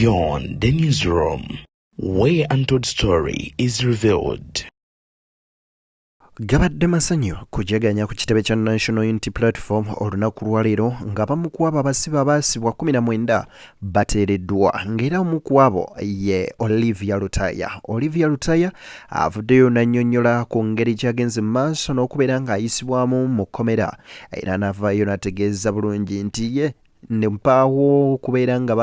Beyond the newsroom, where untold story is revealed. Gabadde masanyu kujaganya ku kitebe kya National Unity Platform olunaku lwaleero ng'abamu ku abo abaasibwa 19 bateereddwa ng'era omu ku abo ye Olivia Lutaya. Olivia Lutaya avuddeyo n'annyonnyola ku ngeri gy'agenze mu maaso n'okubeera ng'ayisibwamu mu kkomera era n'avaayo n'ategeeza bulungi nti ye nempaawo kubeera nga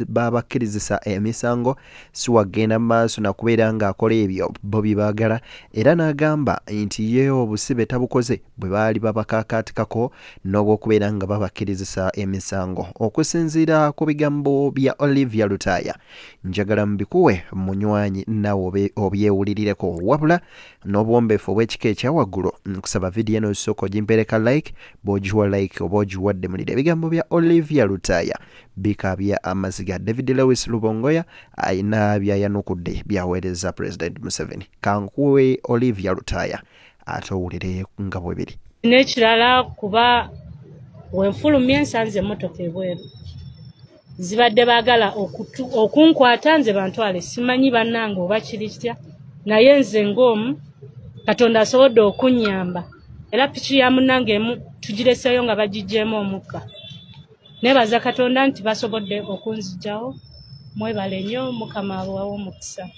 babakkirizisa emisango si wagenda maaso na kubeera nga akola ebyo bo byebaagala era n'agamba nti ye obusibe tabukoze bwe baali babakakaatikako n'obw'okubeera nga babakkirizisa emisango. Okusinziira ku bigambo bya Olivia Lutaya, njagala mbikuwe munywanyi nawe obyewulirireko wabula n'obwombeefu obw'ekika ekyawaggulu nkusaba vidiyo eno osooka ogimpereka like bw'ogiwa like oba ogiwadde mulira. Ebigambo bya Olivia Lutaya bikaabya amaziga. David Lewis Lubongoya ayina byayanukudde byaweereza President Museveni. Kankuwe Olivia Lutaya atowulire nga bwe biri. N'ekirala kuba wenfulumya ensanze emmotoka ebweru zibadde baagala okunkwata nze bantwale simanyi bannange oba kiri kitya naye nze ng'omu Katonda asobodde okunnyamba era piki ya munnange emu tugireseeyo nga bagiggyemu omukka. Nebaza Katonda nti basobodde okunzigyawo. Mwebale nnyo Mukama abawe omukisa.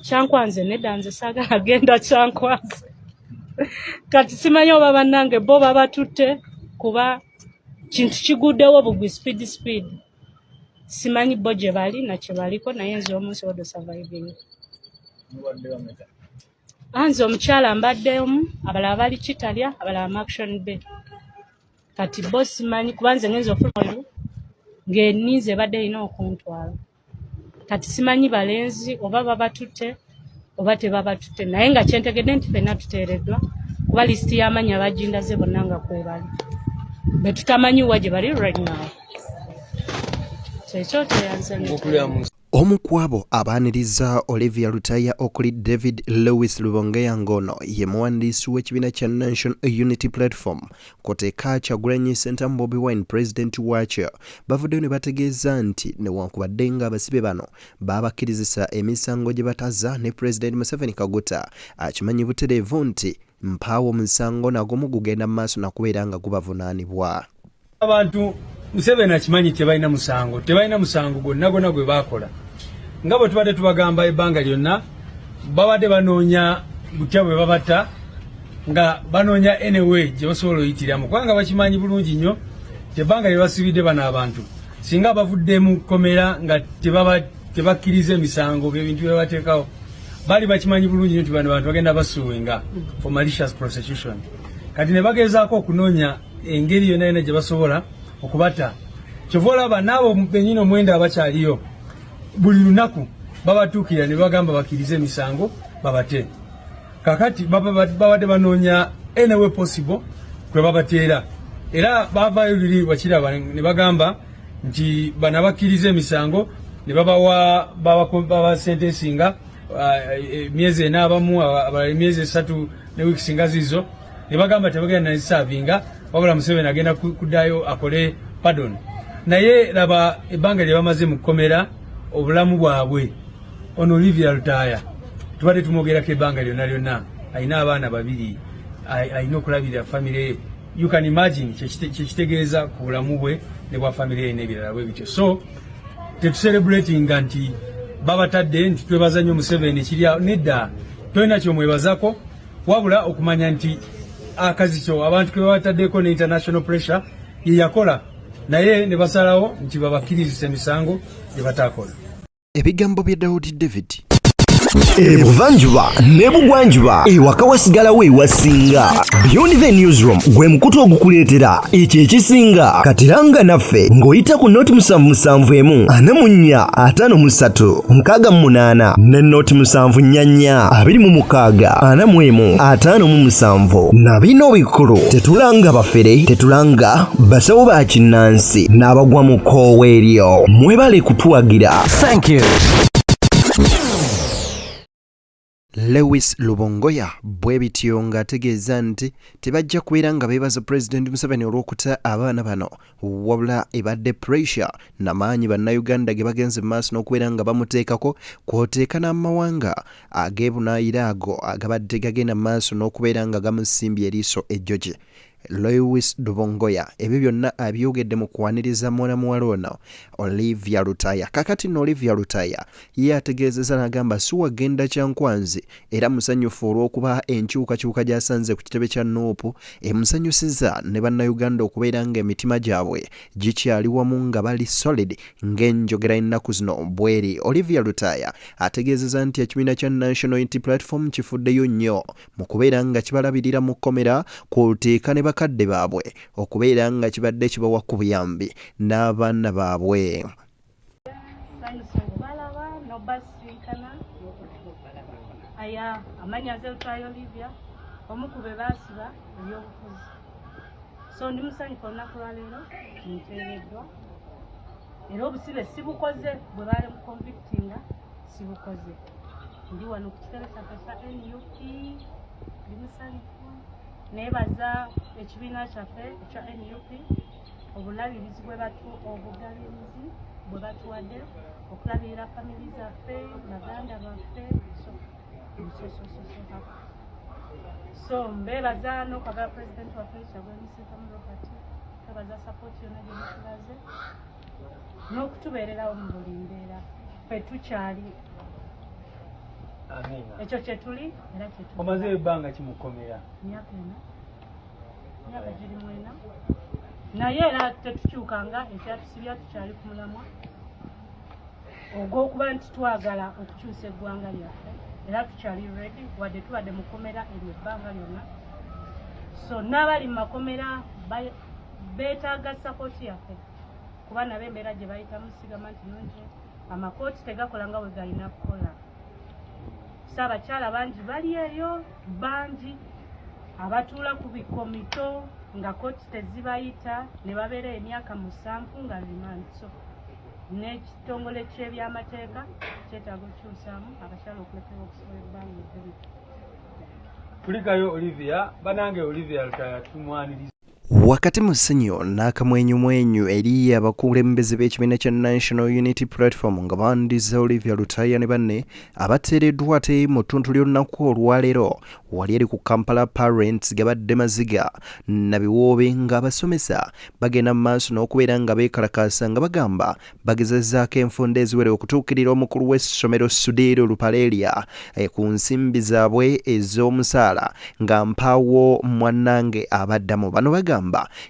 Kyankwanze nedda nze saagala genda kyankwanze. Kati simanyi oba bannange bo babatutte kuba kintu kiguddewo bugwi speed. Simanyi bo gye bali na kye baliko naye nze omunsi odo surviving. Anze omukyala mbaddemu abalala bali Kitalya abalala mu Action Bay. Kati bo simanyi kubanze ngenza ofuna ng'enniize badde erina okuntwala. Kati simanyi balenzi oba babatutte oba tebabatutte naye nga kyentegedde nti ffenna tuteereddwa kuba lisiti y'amanyi abagindaze bonna nga kwebali be tutamanyi wa gye bali right now. Kyekyo teyanze omu ku abo abaaniriza Olivia Lutaya okuli David Lewis Lubongoya ngono ye muwandiisi w'ekibiina kya National Unity Platform Koteka Kyagulanyi Center Bobi Wine president waakyo bavuddeyo ne bategeeza nti newankubadde nga abasibe bano babakkirizisa emisango gye bataza ne President Museveni Kaguta akimanyi butereevu nti mpaawo omusango nagumu gugenda mu maaso nakubeera nga gubavunaanibwa. Abantu Museveni akimanyi tebalina musango gwonna gwe baakola nga bwe tubadde tubagamba ebbanga lyonna babadde banoonya butya bwe babata nga banoonya anyway gye basobola oyitiramu kubanga bakimanyi bulungi nnyo ebbanga lye basibidde bano abantu singa bavudde mu kkomera nga tebakkiriza emisango byebintu bye bateekawo bali bakimanyi bulungi nnyo nti bano bantu bagenda basuwenga for malicious prosecution. Kati ne bagezaako okunoonya engeri yonna gye basobola okubata. Kyova olaba n'abo bennyini omwenda abakyaliyo buli lunaku babatuukira ne bagamba bakkirize emisango babate. Kakati babadde banoonya anyway possible kwe babateera era bavaayo luli wakiraba ne bagamba nti bana bakkirize emisango ne baba sentensinga emyezi 4 abamu emyezi 3 ne wiiki nga zizo ne bagamba tebagenda nazisavinga wabula Museveni agenda kuddayo akole pardon. Naye laba ebbanga lye bamaze mu kkomera obulamu bwabwe ono Olivia Lutaya tubadde tumwogerako ebbanga lyonna alina abaana 2 alina okulabirira famire. You can imagine kyekitegeeza ku bulamu bwe ne bwa famire n'ebirala bwe bityo. So tetuselebratinga nti babatadde nti twebaza nnyo Museveni kirya nedda tolina kyomwebazako wabula okumanya nti akazikyo abantu ke babataddeko ne international pressure ye yakola naye ne basalawo nti babakkirizisa emisango gye bataakola. Ebigambo bya David Ebuvanjuba ne bugwanjuba ewaka wasigalawo ewasinga. Beyond the newsroom gwe mukutu ogukuleetera ekyo ekisinga katiranga naffe ng'oyita ku noti 771 44 53 ne noti 744 26 41 na bino bikulu tetulanga bafere tetulanga basawo ba kinnansi n'abagwa mu koowa eryo. Mwebale kutuwagira. Thank you. Lewis Lubongoya bwe bityo ng'ategeeza nti tebajja kubeera nga beebaza Pulezidenti Museveni olw'okuta abaana bano wabula ebadde pressure n'amaanyi bannayuganda ge bagenze mu maaso n'okubeera nga bamuteekako kw'oteeka n'amawanga ag'ebunaayira ago agabadde gagenda mu maaso n'okubeera nga gamusimbye eriiso ejjoje. Lewis Lubongoya ebyo byonna abyogedde mu kwaniriza mwana muwala ono Olivia Lutaya. Kakati no Olivia Lutaya ye ategeezezza n'agamba si wagenda Kyankwanzi era musanyufu olw'okuba enkyukakyuka gy'asanze ku kitebe kya Nuupu emusanyusiza ne bannayuganda okubeera ng'emitima gyabwe gikyali wamu nga bali solid ng'enjogera ennaku zino bweri. Olivia Lutaya ategeezezza nti ekibiina kya National Unity Platform kifuddeyo nnyo mu kubeera nga kibalabirira mu kkomera kw'oteeka ne bakadde baabwe okubeera nga kibadde kibawa ku buyambi n'abaana baabwe. Aya amanya Lutaya Olivia omu ku be baasiba ebyobufuzi. So ndi musanyufu olunaku lwa leero nteereddwa era obusibe sibukoze bwe baali mu convictinga sibukoze. Ndi wano ku kitebe kyaffe kya NUP ndi musanyufu neebaza ekibiina kyaffe ekya NUP obulabirizi obugabirizi bwe batuwadde okulabirira family zaffe baganda baffe so mbeebaza n'okwagala pulezidenti waffe Kyagulanyi Ssentamu Robert twebaza sapoti yonna gye mutulaze n'okutubeererawo mu buli mbeera ffe tukyali ekyo kye tuli era kye tuli. Omaze ebbanga kimukomera myaka giri mwena naye era tetukyukanga ekyatusibya tukyali ku mulamwa ogw'okuba nti twagala okukyusa eggwanga lyaffe era tukyali ready wadde tubadde mu kkomera eryo ebbanga lyonna. So n'abali mu makomera beetaaga sapoti yaffe kuba nabo embeera gye bayitamu sigamba nti nungi amakooti tegakola nga bwe galina kukola. Abakyala bangi bali eyo bangi abatuula ku bikomito nga kooti tezibayita ne babeera emyaka 7 nga rimandi. So n'ekitongole ky'ebyamateeka kyetaaga okukyusaamu abakyala okulekera okusobola ebbanga eddene. Tulikayo Olivia banange Olivia Lutaya tumwaniriza. Wakati mu ssenyo n'akamwenyumwenyu eri abakulembeze b'ekibiina kya National Unity Platform nga bandiza Olivia Lutaya ne banne abateereddwa ate mu ttuntu ly'olunaku olwaleero wali eri ku Kampala Parents gabadde maziga na biwoobe ng'abasomesa bagenda mu maaso n'okubeera nga beekalakaasa nga bagamba bagezezzaako enfunda eziwere okutuukirira omukulu w'essomero Sudeero Lupaleria ku nsimbi zaabwe ez'omusaala nga mpaawo mwannange abaddamu. Bano bagamba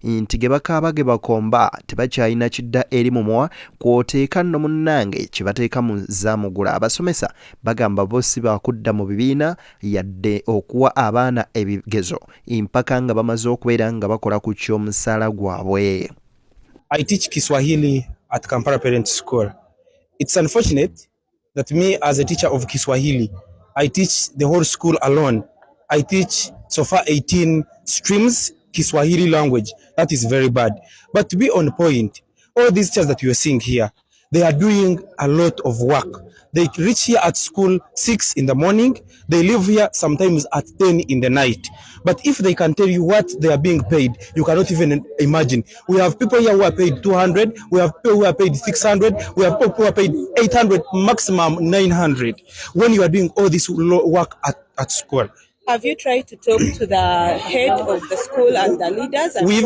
nti ge bakaaba ge bakomba tebakyalina kidda eri mumwa kw'oteeka nno munnange kye bateeka mu zaamugula. Abasomesa bagamba bo si baakudda mu bibiina yadde okuwa abaana ebigezo mpaka nga bamaze okubeera nga bakola ku ky'omusaala gwabwe. I teach Kiswahili at Kampala Parents School. It's unfortunate that me as a teacher of Kiswahili, I teach the whole school alone. I teach so far 18 streams Kiswahili language. That is very bad. But to be on point, all these teachers that you are seeing here, they are doing a lot of work. They reach here at school 6 in the morning. They leave here sometimes at 10 in the night. But if they can tell you what they are being paid, you cannot even imagine. We have people here who are paid 200. We have people who are paid 600. We have people who are paid 800, maximum 900. When you are doing all this work at school. Have you tried to talk to the head of the school and the leaders? And we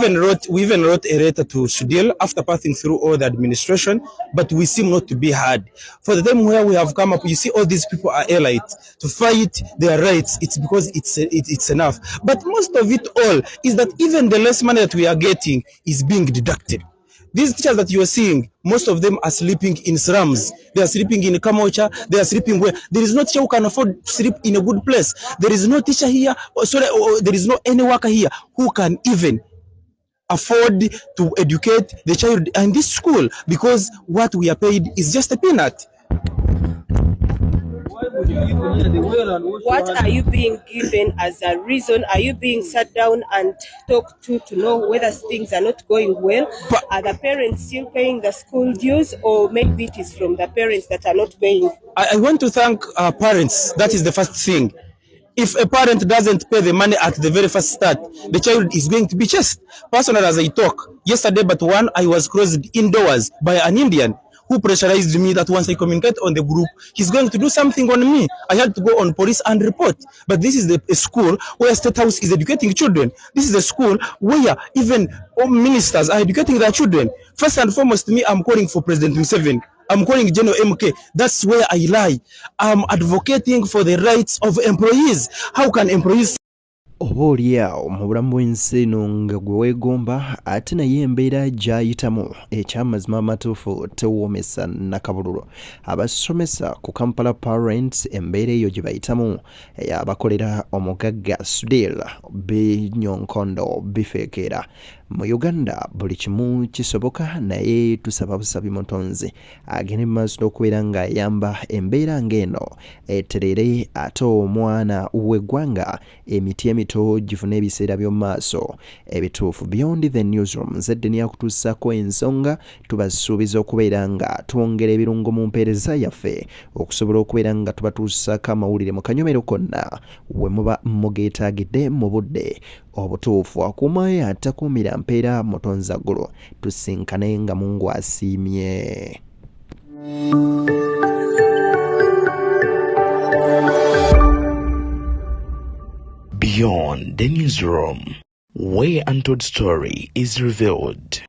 even wrote a letter to Sudil after passing through all the administration, but we seem not to be heard. For the time where we have come up, you see all these people are elites to fight their rights. It's because it's enough. But most of it all is that even the less money that we are getting is being deducted. These teachers that you are seeing, most of them are sleeping in slums. They are sleeping in Kamocha. They are sleeping where there is no teacher who can afford to sleep in a good place. There is no teacher here, or there is no any worker here who can even afford to educate the child in this school because what we are paid is just a peanut. Why would What are you being given as a reason? Are you being sat down and talked to know whether things are not going well? Are the parents still paying the school dues, or maybe it is from the parents that are not paying? I want to thank our parents. That is the first thing. If a parent doesn't pay the money at the very first start, the child is going to be chased. Personally, as I talk, yesterday but one, I was closed indoors by an Indian who pressurized me that once I communicate on the group, he's going to do something on me. I had to go on police and report. But this is a school where State House is educating children. This is a school where even ministers are educating their children. First and foremost, me, I'm calling for President Museveni. I'm calling General MK. That's where I lie. I'm advocating for the rights of employees. How can employees oboolyawo mu bulamu bw'ensi eno nga gwe weegomba ate naye embeera gy'ayitamu ekyamazima amatuufu tewoomesa nakabululu. Abasomesa ku Kampala Parents embeera eyo gye bayitamu abakolera omugagga Sudil Binyonkondo bifeekera. Mu Uganda buli kimu kisoboka, naye tusaba busabi Mutonzi agende mu maaso n'okubeera ng'ayamba embeera ng'eno eterere ate omwana w'eggwanga emiti emito gifuna ebiseera by'omu maaso ebituufu. Beyond the Newsroom nzedde niyakutuusako ensonga, tubasuubiza okubeera nga twongera ebirungo mu mpeereza yaffe okusobola okubeera nga tubatuusako amawulire mu kanyomero konna we muba mugeetaagidde mu budde obutuufu. Akuumayo atakuumira mpeera Mutonza ggulo tusinkane nga Mungu asiimye. Beyond the Newsroom, where untold story is revealed.